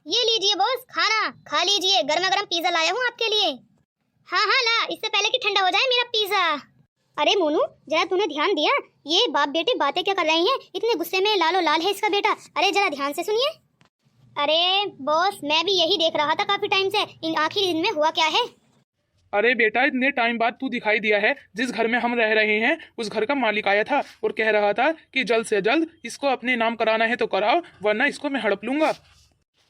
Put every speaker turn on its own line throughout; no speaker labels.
ये लीजिए बॉस, खाना खा लीजिए, गर्मा गर्म पिज्जा लाया हूँ आपके लिए। हाँ हाँ ला, इससे पहले कि ठंडा हो जाए मेरा पिज्जा। अरे मोनू, जरा तूने ध्यान दिया? ये बाप बेटे बातें क्या कर रहे हैं? इतने गुस्से में लालो लाल है इसका बेटा। अरे जरा ध्यान से सुनिए। अरे बॉस, मैं भी यही देख रहा था काफी टाइम से, इन आखिरी दिन में हुआ क्या है।
अरे बेटा, इतने टाइम बाद तू दिखाई दिया है। जिस घर में हम रह रहे हैं उस घर का मालिक आया था और कह रहा था कि जल्द से जल्द इसको अपने नाम कराना है तो कराओ, वरना इसको मैं हड़प लूंगा।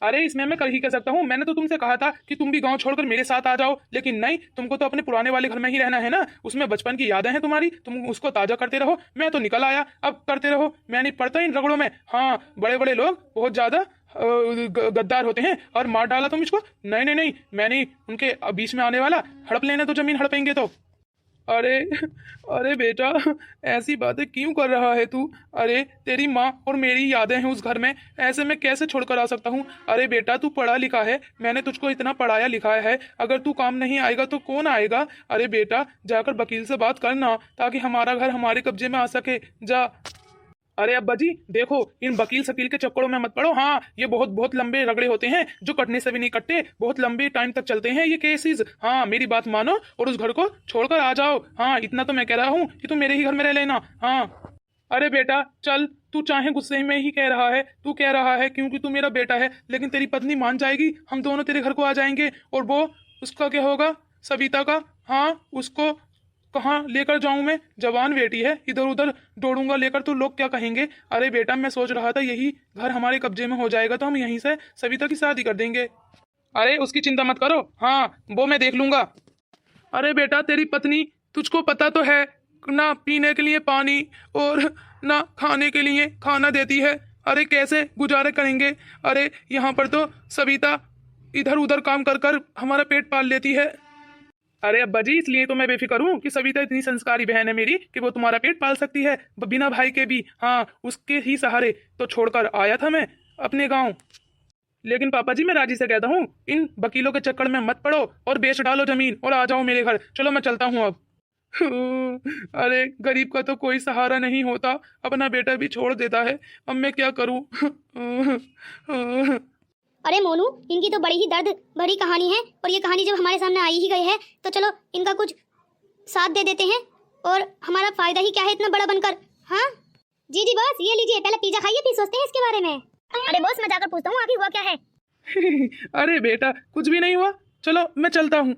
अरे इसमें मैं कर ही कह सकता हूँ। मैंने तो तुमसे कहा था कि तुम भी गांव छोड़कर मेरे साथ आ जाओ, लेकिन नहीं, तुमको तो अपने पुराने वाले घर में ही रहना है ना। उसमें बचपन की यादें हैं तुम्हारी, तुम उसको ताजा करते रहो। मैं तो निकल आया, अब करते रहो। मैं नहीं पड़ता इन रगड़ों में। हाँ, बड़े बड़े लोग बहुत ज्यादा गद्दार होते हैं और मार डाला तुम इसको। नहीं नहीं नहीं, मैं नहीं उनके बीच में आने वाला। हड़प लेना तो जमीन हड़पेंगे तो। अरे अरे बेटा, ऐसी बातें क्यों कर रहा है तू? अरे तेरी माँ और मेरी यादें हैं उस घर में, ऐसे में कैसे छोड़कर आ सकता हूँ? अरे बेटा, तू पढ़ा लिखा है, मैंने तुझको इतना पढ़ाया लिखाया है। अगर तू काम नहीं आएगा तो कौन आएगा? अरे बेटा, जाकर वकील से बात करना ताकि हमारा घर हमारे कब्जे में आ सके। जा। अरे अब्बा जी देखो, इन वकील शकील के चक्करों में मत पड़ो। हाँ, ये बहुत बहुत लंबे रगड़े होते हैं जो कटने से भी नहीं कटते, बहुत लंबे टाइम तक चलते हैं ये केसेस। हाँ, मेरी बात मानो और उस घर को छोड़कर आ जाओ। हाँ, इतना तो मैं कह रहा हूँ कि तुम मेरे ही घर में रह लेना। हाँ। अरे बेटा चल, तू चाहे गुस्से में ही कह रहा है, तू कह रहा है क्योंकि तू मेरा बेटा है, लेकिन तेरी पत्नी मान जाएगी, हम दोनों तेरे घर को आ जाएंगे। और वो, उसका क्या होगा, सविता का? हाँ, उसको कहाँ लेकर जाऊं मैं? जवान बेटी है, इधर उधर दौड़ूंगा लेकर तो लोग क्या कहेंगे। अरे बेटा, मैं सोच रहा था यही घर हमारे कब्जे में हो जाएगा तो हम यहीं से सविता की शादी कर देंगे। अरे उसकी चिंता मत करो, हाँ वो मैं देख लूंगा। अरे बेटा, तेरी पत्नी, तुझको पता तो है ना, पीने के लिए पानी और ना खाने के लिए खाना देती है। अरे कैसे गुजारे करेंगे? अरे यहाँ पर तो सविता इधर उधर काम कर कर हमारा पेट पाल लेती है। अरे अब्बा जी, इसलिए तो मैं बेफिक्र हूँ कि सविता इतनी संस्कारी बहन है मेरी कि वो तुम्हारा पेट पाल सकती है बिना भाई के भी। हाँ, उसके ही सहारे तो छोड़कर आया था मैं अपने गांव। लेकिन पापा जी, मैं राजी से कहता हूँ, इन वकीलों के चक्कर में मत पड़ो और बेच डालो जमीन और आ जाओ मेरे घर। चलो मैं चलता हूँ अब। अरे गरीब का तो कोई सहारा नहीं होता, अपना बेटा भी छोड़ देता है, अब मैं क्या करूँ?
अरे मोनू, इनकी तो बड़ी ही दर्द भरी कहानी है, और ये कहानी जब हमारे सामने आई ही गई है तो चलो इनका कुछ साथ दे देते हैं, और हमारा फायदा ही क्या है इतना बड़ा बनकर। हाँ जी जी बॉस, ये लीजिए, पहले पिज्जा खाइए फिर सोचते हैं इसके बारे में। अरे बॉस, मैं जाकर पूछता हूँ आगे हुआ क्या है।
अरे बेटा, कुछ भी नहीं हुआ, चलो मैं चलता हूँ।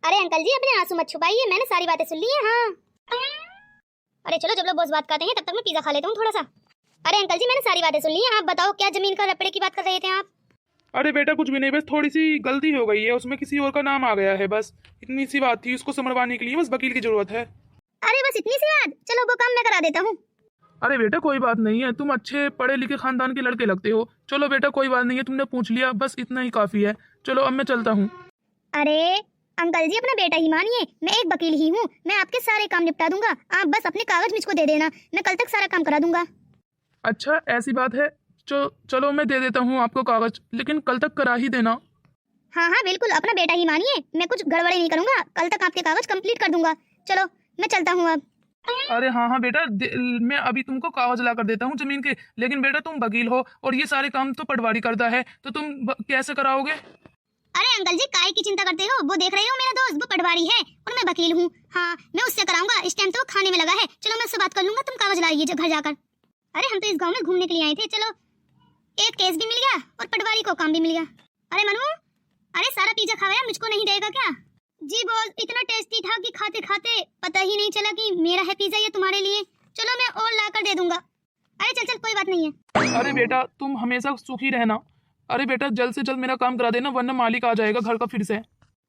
अरे अंकल जी, अपने आंसू मत छुपाइए, मैंने सारी बातें सुन ली है। हाँ अरे चलो, जब लोग बॉस बात करते हैं तब तक मैं पिज्जा खा लेता हूँ थोड़ा सा। अरे अंकल जी, मैंने सारी बातें सुन ली है, आप बताओ क्या जमीन का रपड़े की बात कर रहे थे आप?
अरे बेटा कुछ भी नहीं, बस थोड़ी सी गलती हो गई है, उसमें किसी और का नाम आ गया है, बस इतनी सी बात थी। उसको समझवाने के लिए बस वकील की जरूरत है।
अरे बस इतनी सी बात, चलो वो काम मैं करा देता हूँ।
अरे बेटा कोई बात नहीं है, तुम अच्छे पढ़े लिखे खानदान के लड़के लगते हो। चलो बेटा कोई बात नहीं है, तुमने पूछ लिया, बस इतना ही काफी है। चलो अब मैं चलता हूँ।
अरे अंकल जी, अपना बेटा ही मानिए, मैं एक वकील ही हूँ, मैं आपके सारे काम निपटा दूंगा, आप बस अपने कागज मुझको दे देना, मैं कल तक सारा काम करा दूंगा।
अच्छा ऐसी बात है, चलो मैं दे देता हूँ आपको कागज, लेकिन कल तक करा ही देना।
हाँ हाँ बिल्कुल, अपना बेटा ही मानिए, मैं कुछ गड़बड़ी नहीं करूंगा, कल तक आपके कागज कंप्लीट कर दूंगा। चलो मैं चलता हूँ अब।
अरे हाँ हाँ बेटा, मैं अभी तुमको कागज ला कर देता हूँ जमीन के, लेकिन बेटा तुम वकील हो और ये सारे काम तो पटवारी करता है, तो तुम कैसे कराओगे?
अरे अंकल जी, काय की चिंता करते हो, वो देख रहे हो मेरा दोस्त, वो पटवारी है और मैं वकील हूँ। हाँ, मैं उससे कराऊंगा, इस टाइम तो वो खाने में लगा है। चलो मैं उससे बात कर लूंगा, तुम कागज लाइए घर जाकर। अरे हम तो इस गाँव में घूमने के लिए आए थे, चलो एक केस भी मिल गया और पटवारी को काम भी मिल गया। अरे मनु, अरे सारा पिज्जा खाया, मुझको नहीं देगा क्या? जी बॉस, इतना टेस्टी था कि खाते खाते पता ही नहीं चला कि मेरा है पिज्जा ये तुम्हारे लिए। चलो मैं और ला कर दे दूंगा। अरे चल चल, कोई बात नहीं है।
अरे बेटा तुम हमेशा सुखी रहना। अरे बेटा जल्द से जल्द मेरा काम करा देना, वरना मालिक आ जाएगा घर का फिर से।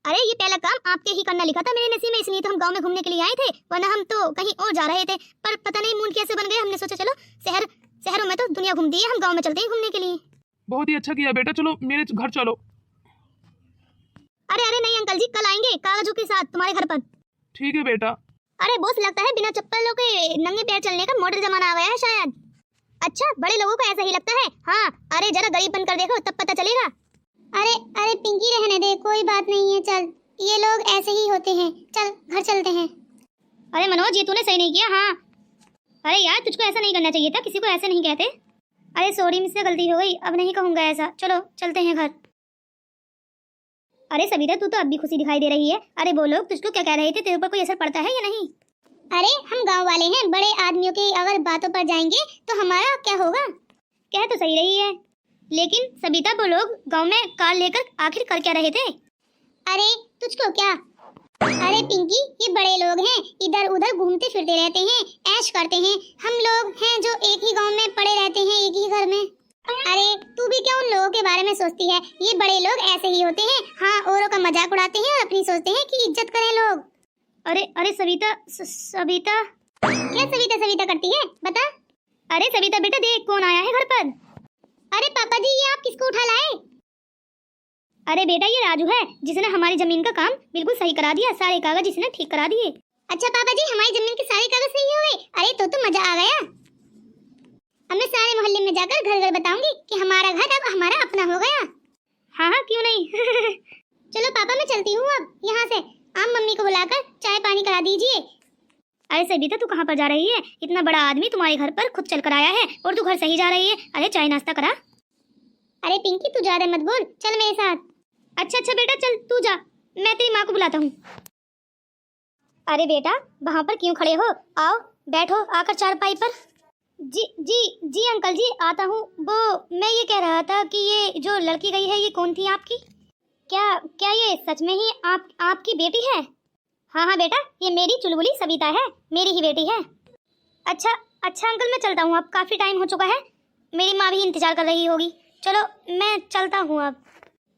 अरे ये पहला काम आपके ही करना लिखा था मेरे नसीब में, इसलिए तो हम गांव में घूमने के लिए आए थे, वरना हम तो कहीं और जा रहे थे। पर पता नहीं मूड कैसे बन गए, हमने सोचा चलो शहरों में तो दुनिया घूमती है, हम गांव में चलते हैं घूमने के लिए।
बहुत ही अच्छा किया बेटा, चलो मेरे घर चलो।
अरे अरे नहीं अंकल जी, कल आएंगे कागजों के साथ तुम्हारे घर पर।
ठीक है बेटा।
अरे बॉस, लगता है बिना चप्पलों के नंगे पैर चलने का मॉडर्न जमाना आ गया है शायद। अच्छा, बड़े लोगों को ऐसा ही लगता है। हाँ, अरे जरा गरीब बनकर देखो तब पता चलेगा। अरे अरे पिंकी, रहने दे, कोई बात नहीं है, चल, ये लोग ऐसे ही होते हैं, चल घर चलते हैं। अरे मनोज, ये तूने सही नहीं किया। हाँ अरे यार, तुझको ऐसा नहीं करना चाहिए था, किसी को ऐसे नहीं कहते। अरे सॉरी, मुझसे गलती हो गई, अब नहीं कहूँगा ऐसा। चलो चलते हैं घर। अरे सविता, तू तो अब भी खुशी दिखाई दे रही है। अरे वो लोग तुझको क्या कह रहे थे, तेरे ऊपर कोई असर पड़ता है या नहीं? अरे हम गांव वाले हैं, बड़े आदमियों की अगर बातों पर जाएंगे तो हमारा क्या होगा? कह तो सही रही है, लेकिन सविता वो लोग गांव में कार लेकर आखिर कर क्या रहे थे? अरे तुझको क्या? अरे पिंकी, ये बड़े लोग हैं, इधर उधर घूमते फिरते रहते हैं, ऐश करते हैं। हम लोग हैं जो एक ही गांव में पड़े रहते हैं, एक ही घर में। अरे तू भी क्या उन लोगों के बारे में सोचती है? ये बड़े लोग ऐसे ही होते हैं। हाँ, औरों का मजाक उड़ाते हैं और अपनी सोचते हैं कि इज्जत करें लोग। अरे अरे सविता, सविता क्या सविता सविता करती है, बता। अरे सविता बेटा, देख कौन आया है घर पर। अरे पापा जी, ये आप किसको उठा लाए? अरे बेटा, ये राजू है, जिसने हमारी जमीन का काम बिल्कुल सही करा दिया, सारे कागज इसने ठीक करा दिए। अच्छा पापा जी, हमारी जमीन के सारे कागज सही हो गए? अरे तो मजा आ गया। अब मैं सारे मोहल्ले में जाकर घर घर बताऊंगी कि हमारा घर अब हमारा अपना हो गया। हाँ हाँ, क्यों नहीं। चलो पापा, मैं चलती हूँ अब यहाँ से। आप मम्मी को बुलाकर चाय पानी करा दीजिए। अरे सविता, तू कहाँ पर जा रही है? इतना बड़ा आदमी तुम्हारे घर पर खुद चल कर आया है और तू घर से ही जा रही है। अरे चाय नाश्ता करा। अरे पिंकी, तू ज्यादा मत बोल, चल मेरे साथ। अच्छा अच्छा बेटा, चल तू जा, मैं तेरी माँ को बुलाता हूँ। अरे बेटा, वहाँ पर क्यों खड़े हो? आओ बैठो आकर चारपाई पर। जी जी जी अंकल जी, आता हूँ। वो मैं ये कह रहा था कि ये जो लड़की गई है, ये कौन थी आपकी? क्या क्या ये सच में ही आपकी बेटी है? हाँ हाँ बेटा, ये मेरी चुलबुली सविता है, मेरी ही बेटी है। अच्छा अच्छा अंकल, मैं चलता हूँ, अब काफ़ी टाइम हो चुका है, मेरी माँ भी इंतजार कर रही होगी। चलो मैं चलता हूँ अब।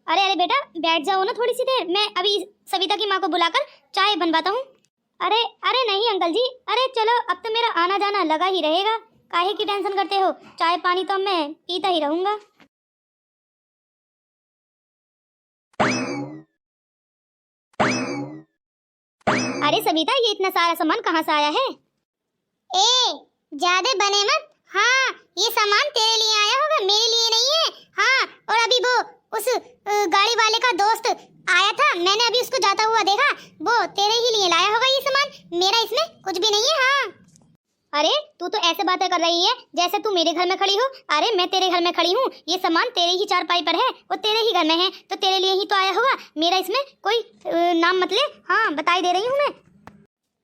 अरे अरे बेटा, बैठ जाओ ना थोड़ी सी देर, मैं अभी सविता की माँ को बुलाकर चाय बनवाता हूँ। अरे अरे नहीं अंकल जी, अरे चलो, अब तो मेरा आना जाना लगा ही रहेगा, काहे की टेंशन करते हो? चाय पानी तो मैं पीता ही रहूंगा। अरे सविता, ये इतना सारा सामान कहाँ से आया है? ए, ज्यादा बने मत। हाँ, ये सामान तेरे लिए आया होगा, मेरे लिए नहीं है। हाँ, और अभी वो उस गाड़ी वाले का दोस्त आया था, मैंने अभी उसको जाता हुआ देखा, वो तेरे ही लिए लाया होगा ये सामान, मेरा इसमें कुछ भी नहीं है। हाँ अरे तू तो ऐसे बातें कर रही है जैसे तू मेरे घर में खड़ी हो। अरे मैं तेरे घर में खड़ी हूँ, ये सामान तेरे ही चारपाई पर है, वो तेरे ही घर में है, तो तेरे लिए ही तो आया होगा, मेरा इसमें कोई नाम मत ले। हाँ बताई दे रही हूँ मैं।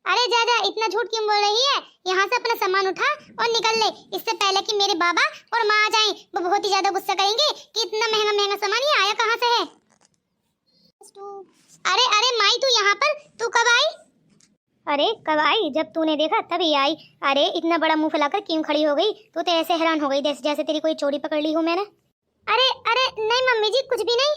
अरे जा जा, इतना झूठ क्यों बोल रही है? यहाँ से अपना सामान उठा और निकल ले, इससे पहले कि मेरे बाबा और माँ आ जाएं, वो बहुत ही ज्यादा गुस्सा करेंगे कि इतना महंगा महंगा सामान ये आया कहाँ से है। अरे अरे माई, तू यहाँ पर, तू कब आई? अरे कब आई? जब तूने देखा तभी आई। अरे इतना बड़ा मुंह फैलाकर क्यों खड़ी हो गई? तू तो ऐसे हैरान हो गई जैसे तेरी कोई चोरी पकड़ ली हो मैंने। अरे अरे नहीं मम्मी जी, कुछ भी नहीं।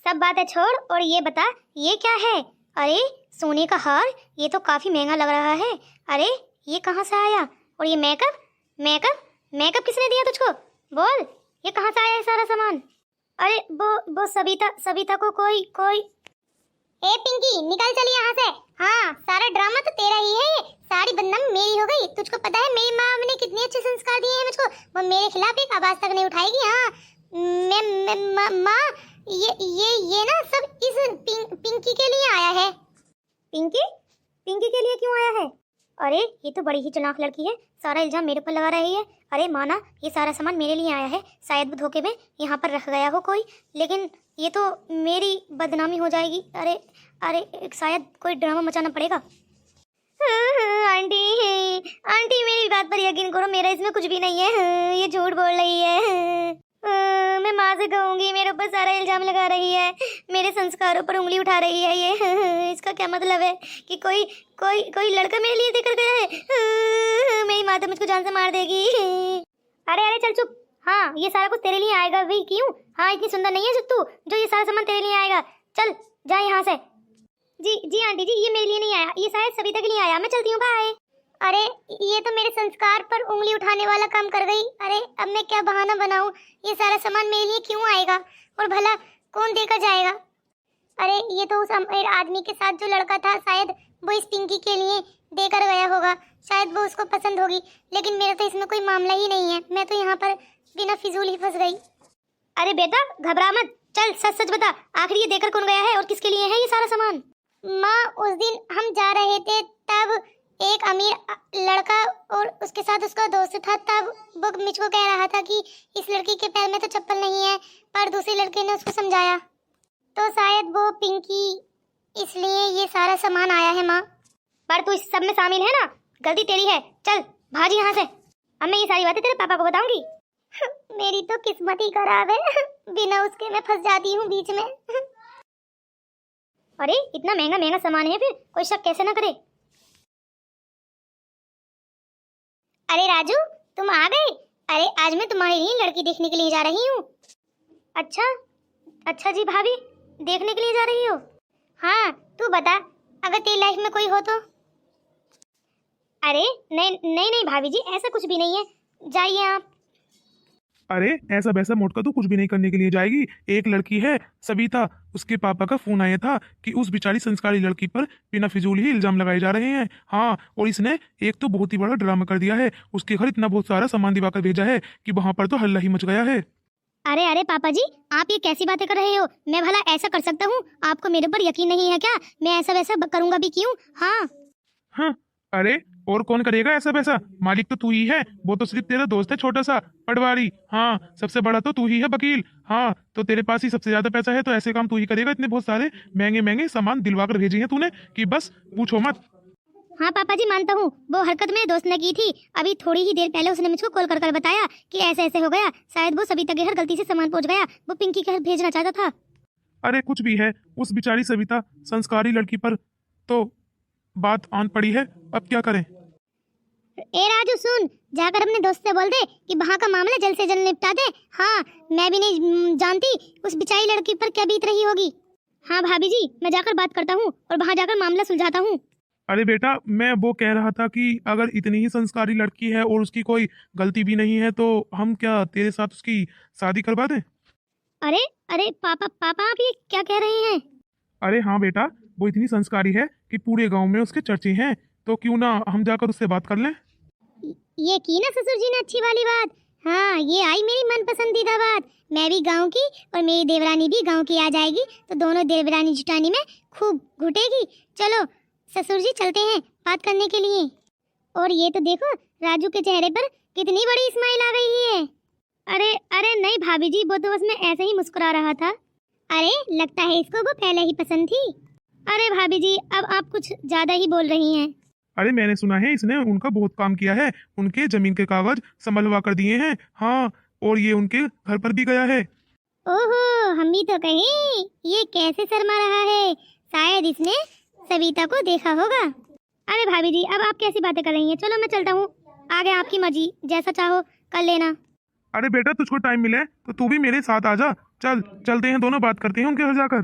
सब बातें छोड़ और ये बता, ये क्या है? अरे सोने का हार, ये तो काफी महंगा लग रहा है। अरे ये कहाँ से आया? और ये मेकअप मेकअप मेकअप किसने दिया तुझको? बोल, ये कहाँ से आया है सारा सामान? अरे वो सविता को कोई ए पिंकी, निकल चल यहाँ से। हाँ, सारा ड्रामा तो तेरा ही है, सारी बदनामी मेरी हो गई। तुझको पता है मेरी माँ ने कितने अच्छे संस्कार दिए हैं मुझको, वो मेरे खिलाफ एक आवाज तक नहीं उठाएगी। हाँ माँ, ये ना सब इस पिंकी के लिए आया है। पिंकी के लिए क्यों आया है? अरे ये तो बड़ी ही चलाक लड़की है, सारा इल्जाम मेरे पर लगा रही है। अरे माना, ये सारा सामान मेरे लिए आया है, शायद वो धोखे में यहाँ पर रख गया हो कोई, लेकिन ये तो मेरी बदनामी हो जाएगी। अरे अरे शायद कोई ड्रामा मचाना पड़ेगा। आंटी मेरी बात पर यकीन करो, मेरा इसमें कुछ भी नहीं है, ये झूठ बोल रही है। मैं माँ से कहूँगी, मेरे ऊपर सारा इल्जाम लगा रही है, मेरे संस्कारों पर उंगली उठा रही है ये। इसका क्या मतलब है कि कोई लड़का मेरे लिए देकर गया है? मेरी माँ तो मुझको जान से मार देगी। अरे अरे चल चुप। हाँ, ये सारा कुछ तेरे लिए आएगा भी क्यों? हाँ, इतनी सुंदर नहीं है तू जो ये सारा सामान तेरे लिए आएगा। चल जा यहाँ से। जी आंटी जी, ये मेरे लिए नहीं आया, ये शायद सविता के लिए आया। मैं चलती हूँ, बाय। अरे ये तो मेरे संस्कार पर उंगली उठाने वाला काम कर गई। अरे अब मैं क्या बहाना बनाऊं? ये सारा सामान मेरे लिए क्यों आएगा और भला कौन देकर जाएगा? अरे ये तो उस आदमी के साथ जो लड़का था, शायद वो इस पिंकी के लिए देकर गया होगा, शायद वो उसको पसंद होगी, लेकिन मेरा तो इसमें कोई मामला ही नहीं है। मैं तो यहाँ पर बिना फिजूल ही फंस गई। अरे बेटा घबरा मत, चल सच सच बता, आखिर ये देकर कौन गया है और किसके लिए है ये सारा सामान? माँ, उस दिन हम जा रहे थे, तब एक अमीर लड़का और उसके साथ उसका दोस्त था, तब वो मुझको कह रहा था कि इस लड़की के पैर में तो चप्पल नहीं है, पर दूसरे लड़के ने उसको समझाया, तो शायद वो पिंकी, इसलिए ये सारा सामान आया है माँ। पर तू इस सब में शामिल है ना, गलती तेरी है, चल भाग यहाँ से। अब मैं ये सारी बातें तेरे पापा को बताऊंगी। मेरी तो किस्मत ही खराब है, बिना उसके मैं फंस जाती हूँ बीच में। अरे इतना महंगा महंगा सामान है, फिर कोई शक कैसे ना करे। अरे राजू, तुम आ गए। अरे आज मैं तुम्हारे लिए लड़की देखने के लिए जा रही हूँ। अच्छा जी भाभी, देखने के लिए जा रही हो? हाँ, तू बता, अगर तेरी लाइफ में कोई हो तो। अरे नहीं भाभी जी, ऐसा कुछ भी नहीं है, जाइए आप।
अरे ऐसा वैसा मोटका तो कुछ भी नहीं करने के लिए जाएगी। एक लड़की है सविता, उसके पापा का फोन आया था कि उस बेचारी संस्कारी लड़की पर बिना फिजूल ही इल्जाम लगाए जा रहे हैं। हाँ, और इसने एक तो बहुत ही बड़ा ड्रामा कर दिया है, उसके घर इतना बहुत सारा सामान दिवाकर भेजा है कि वहां पर तो हल्ला ही मच गया है।
अरे पापा जी, आप ये कैसी बातें कर रहे हो? मैं भला ऐसा कर सकता हूँ? आपको मेरे पर यकीन नहीं है क्या? मैं ऐसा वैसा करूंगा भी क्यों?
हाँ, अरे और कौन करेगा ऐसा वैसा? मालिक तो तू ही है, वो तो सिर्फ तेरा दोस्त है छोटा सा पटवारी। हाँ, सबसे बड़ा तो तू ही है वकील। हाँ, तो तेरे पास ही सबसे ज्यादा पैसा है, तो ऐसे काम तू ही करेगा। इतने बहुत सारे महंगे महंगे सामान दिलवा कर भेजे हैं तूने कि बस पूछो मत।
हाँ पापा जी, मानता हूँ, वो हरकत मेरे दोस्त ने की थी। अभी थोड़ी ही देर पहले उसने मुझको कॉल कर बताया कि ऐसे ऐसे हो गया, शायद वो सविता के घर गलती से सामान पहुंच गया, वो पिंकी के घर भेजना चाहता था।
अरे कुछ भी है, उस बेचारी सविता संस्कारी लड़की पर तो बात आन पड़ी है, अब क्या करें?
ए राजू सुन, जाकर अपने दोस्त से बोल दे कि वहाँ का मामला जल्द से जल्द निपटा दे। हाँ, मैं भी नहीं जानती उस बेचारी लड़की पर क्या बीत रही होगी। हाँ भाभी जी, मैं जाकर बात करता हूँ और वहाँ जाकर मामला सुलझाता हूँ।
अरे बेटा, मैं वो कह रहा था कि अगर इतनी ही संस्कारी लड़की है और उसकी कोई गलती भी नहीं है, तो हम क्या तेरे साथ उसकी शादी करवा दें?
अरे पापा आप ये क्या कह रहे हैं?
अरे हाँ बेटा, वो इतनी संस्कारी है कि पूरे गांव में उसके चर्चे हैं, तो क्यों ना हम जाकर उससे बात कर लें।
ये की ना ससुर जी ने अच्छी वाली बात। हाँ, ये आई मेरी मन पसंदीदा बात। मैं भी गांव की और मेरी देवरानी भी गांव की आ जाएगी, तो दोनों देवरानी जुटानी में खूब घुटेगी। चलो ससुर जी, चलते हैं बात करने के लिए। और ये तो देखो, राजू के चेहरे पर कितनी बड़ी स्माइल आ गई है। अरे नहीं भाभी जी, वो तो बस मैं ऐसे ही मुस्कुरा रहा था। अरे लगता है इसको वो पहले ही पसंद थी। अरे भाभी जी, अब आप कुछ ज्यादा ही बोल रही हैं।
अरे मैंने सुना है इसने उनका बहुत काम किया है, उनके जमीन के कागज संभलवा कर दिए हैं। हाँ, और ये उनके घर पर भी गया है।
ओहो, हम भी तो कहीं ये कैसे शर्मा रहा है, शायद इसने सविता को देखा होगा। अरे भाभी जी, अब आप कैसी बातें कर रही हैं? चलो मैं चलता हूँ, आगे आपकी मर्जी, जैसा चाहो कर लेना।
अरे बेटा, तुझको टाइम मिले तो तू भी मेरे साथ आ जा। चल चलते हैं, दोनों बात करते हैं उनके घर जाकर।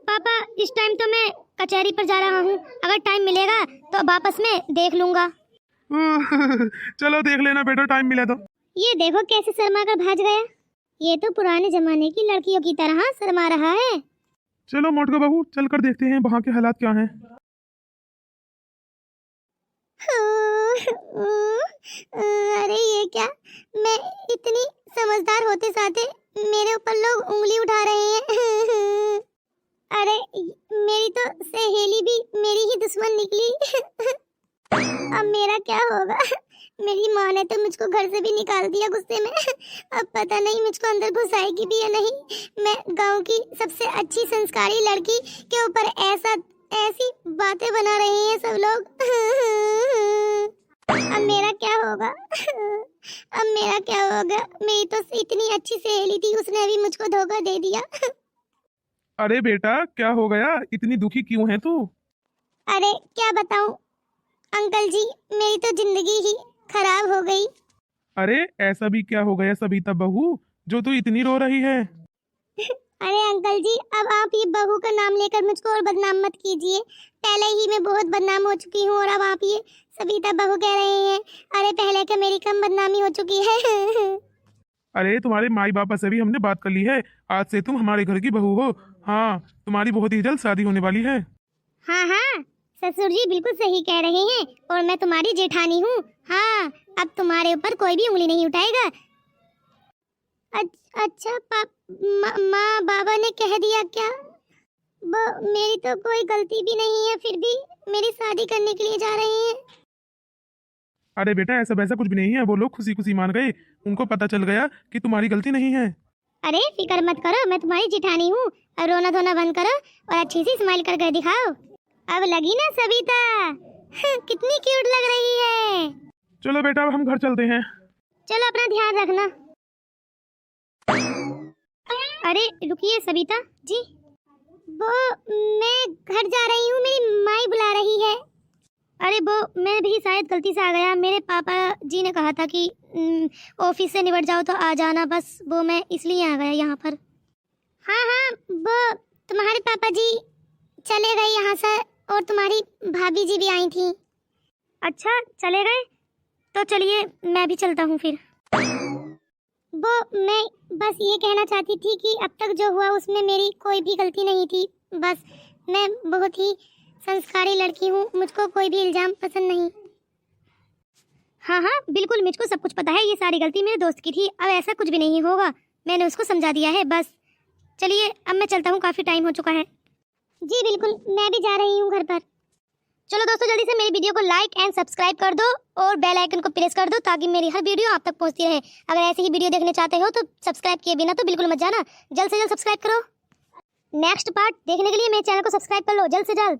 पापा, इस टाइम तो मैं कचहरी पर जा रहा हूँ, अगर टाइम मिलेगा तो वापस में देख लूंगा।
चलो देख लेना बेटा, टाइम मिले तो।
ये देखो कैसे शर्मा कर भाग गया, ये तो पुराने जमाने की लड़कियों की तरह शर्मा रहा है।
चलो मोटका बाबू, चल कर देखते हैं वहाँ के हालात क्या हैं।
अरे ये क्या, मैं इतनी समझदार होते साथे मेरे ऊपर लोग उंगली उठा रहे हैं। अरे मेरी तो सहेली भी मेरी ही दुश्मन निकली। अब मेरा क्या होगा? मेरी माँ ने तो मुझको घर से भी निकाल दिया गुस्से में। अब पता नहीं मुझको अंदर घुसाएगी भी या नहीं। मैं गांव की सबसे अच्छी संस्कारी लड़की के ऊपर ऐसी बातें बना रहे हैं सब लोग। अब मेरा क्या होगा? अब मेरा क्या होगा? मेरी तो इतनी अच्छी सहेली थी, उसने अभी मुझको धोखा दे दिया।
अरे बेटा, क्या हो गया? इतनी दुखी क्यों है तू?
अरे क्या बताऊं अंकल जी, मेरी तो जिंदगी ही खराब हो गई।
अरे ऐसा भी क्या हो गया सविता बहू, जो तू इतनी रो रही है?
अरे अंकल जी, अब आप ये बहू का नाम लेकर मुझको और बदनाम मत कीजिए। पहले ही मैं बहुत बदनाम हो चुकी हूँ और अब आप ये सविता बहू कह रहे हैं। अरे पहले का मेरी कम बदनामी हो चुकी है।
अरे तुम्हारे माई बापा से भी हमने बात कर ली है, आज से तुम हमारे घर की बहू हो। हाँ, तुम्हारी बहुत ही जल्द शादी होने वाली है।
हाँ, ससुर जी बिल्कुल सही कह रहे हैं, और मैं तुम्हारी जेठानी हूँ। हाँ, अब तुम्हारे ऊपर कोई भी उंगली नहीं उठाएगा। अच्छा माँ बाबा ने कह दिया क्या? वो मेरी तो कोई गलती भी नहीं है, फिर भी मेरी शादी करने के लिए जा रहे हैं।
अरे बेटा ऐसा वैसा कुछ भी नहीं है, वो लोग खुशी खुशी मान गए, उनको पता चल गया कि तुम्हारी गलती नहीं है।
अरे फिक्र मत करो, मैं तुम्हारी जिठानी हूँ। अब रोना धोना बंद करो और अच्छी सी स्माइल करके दिखाओ। अब लगी ना सविता? कितनी क्यूट लग रही है।
चलो बेटा अब हम घर चलते हैं।
चलो अपना ध्यान रखना। अरे रुकिए सविता जी, वो मैं घर जा रही हूँ, मेरी माई बुला रही है। अरे वो मैं भी शायद गलती से आ गया, मेरे पापा जी ने कहा था कि ऑफिस से निपट जाओ तो आ जाना, बस वो मैं इसलिए आ गया यहाँ पर। हाँ हाँ, वो तुम्हारे पापा जी चले गए यहाँ से और तुम्हारी भाभी जी भी आई थी। अच्छा चले गए, तो चलिए मैं भी चलता हूँ फिर। वो मैं बस ये कहना चाहती थी कि अब तक जो हुआ उसमें मेरी कोई भी गलती नहीं थी। बस मैं बहुत ही संस्कारी लड़की हूँ, मुझको कोई भी इल्ज़ाम पसंद नहीं। हाँ हाँ बिल्कुल, मुझको सब कुछ पता है, ये सारी गलती मेरे दोस्त की थी। अब ऐसा कुछ भी नहीं होगा, मैंने उसको समझा दिया है। बस चलिए अब मैं चलता हूँ, काफ़ी टाइम हो चुका है। जी बिल्कुल, मैं भी जा रही हूँ घर पर। चलो दोस्तों जल्दी से मेरी वीडियो को लाइक एंड सब्सक्राइब कर दो और बेल आइकन को प्रेस कर दो ताकि मेरी हर वीडियो आप तक पहुंचती रहे। अगर ऐसी ही वीडियो देखने चाहते हो तो सब्सक्राइब किए बिना तो बिल्कुल मत जाना, जल्द से जल्द सब्सक्राइब करो। नेक्स्ट पार्ट देखने के लिए मेरे चैनल को सब्सक्राइब कर लो जल्द से जल्द।